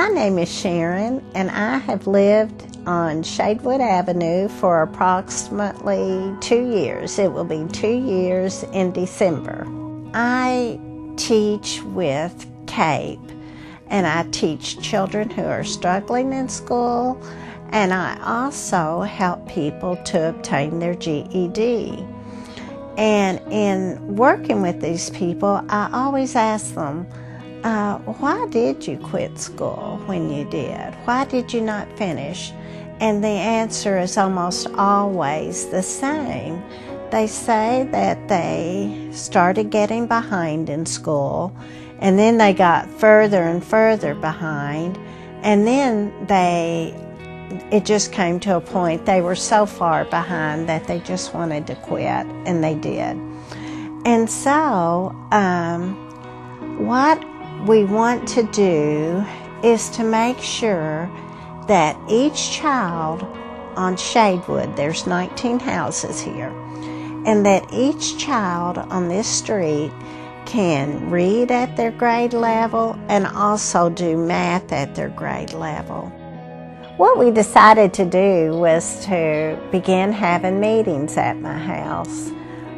My name is Sharon, and I have lived on Shadewood Avenue for approximately 2 years. It will be 2 years in December. I teach with CAPE, and I teach children who are struggling in school, and I also help people to obtain their GED. And in working with these people, I always ask them, why did you quit school when you did? Why did you not finish? And the answer is almost always the same. They say that they started getting behind in school, and then they got further and further behind, and then it just came to a point they were so far behind that they just wanted to quit, and they did. And so what we want to do is to make sure that each child on Shadewood, there's 19 houses here, and that each child on this street can read at their grade level and also do math at their grade level. What we decided to do was to begin having meetings at my house.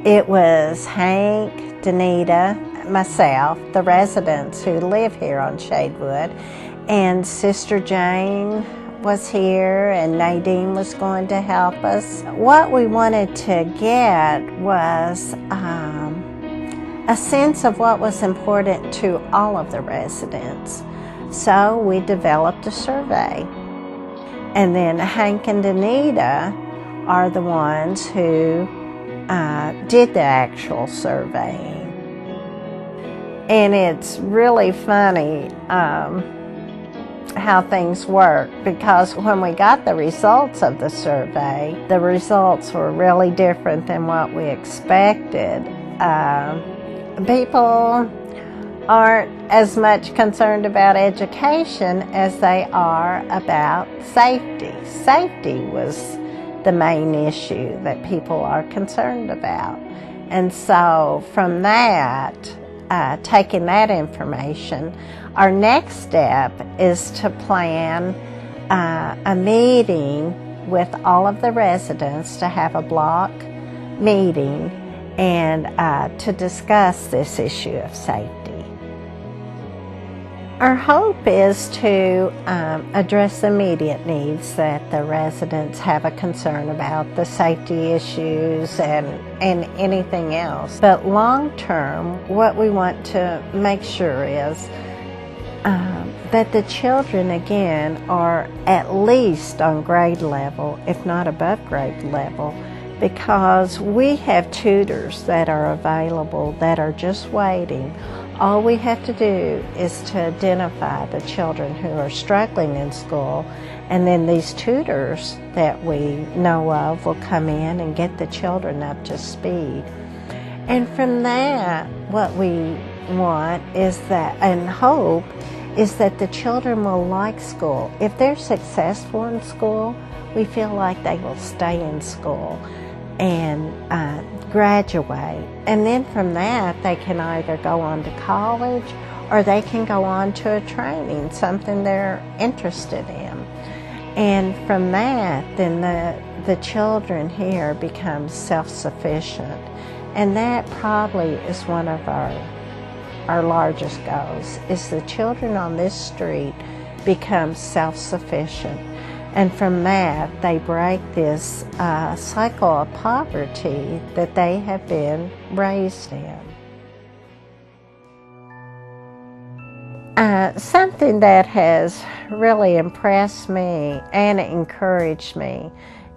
It was Hank, Danita, myself, the residents who live here on Shadewood, and Sister Jane was here, and Nadine was going to help us. What we wanted to get was a sense of what was important to all of the residents. So we developed a survey. And then Hank and Danita are the ones who did the actual surveying. And it's really funny how things work, because when we got the results of the survey, the results were really different than what we expected. People aren't as much concerned about education as they are about safety. Safety was the main issue that people are concerned about. And so from that, taking that information, our next step is to plan a meeting with all of the residents, to have a block meeting and to discuss this issue of safety. Our hope is to address immediate needs that the residents have a concern about, the safety issues and anything else. But long term, what we want to make sure is that the children, again, are at least on grade level, if not above grade level, because we have tutors that are available that are just waiting. All we have to do is to identify the children who are struggling in school, and then these tutors that we know of will come in and get the children up to speed. And from that, what we want is that, and hope, is that the children will like school. If they're successful in school, we feel like they will stay in school and graduate. And then from that, they can either go on to college or they can go on to a training, something they're interested in. And from that, then the children here become self-sufficient. And that probably is one of our largest goals, is the children on this street become self-sufficient. And from that, they break this cycle of poverty that they have been raised in. Something that has really impressed me and encouraged me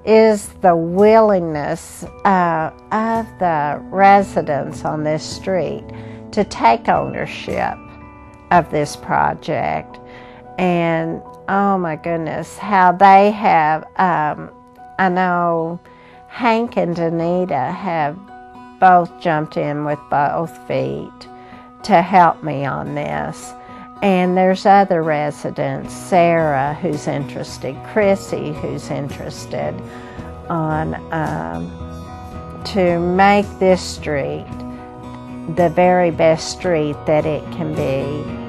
is the willingness of the residents on this street to take ownership of this project. And oh my goodness, how they have, I know Hank and Danita have both jumped in with both feet to help me on this. And there's other residents, Sarah who's interested, Chrissy who's interested on to make this street the very best street that it can be.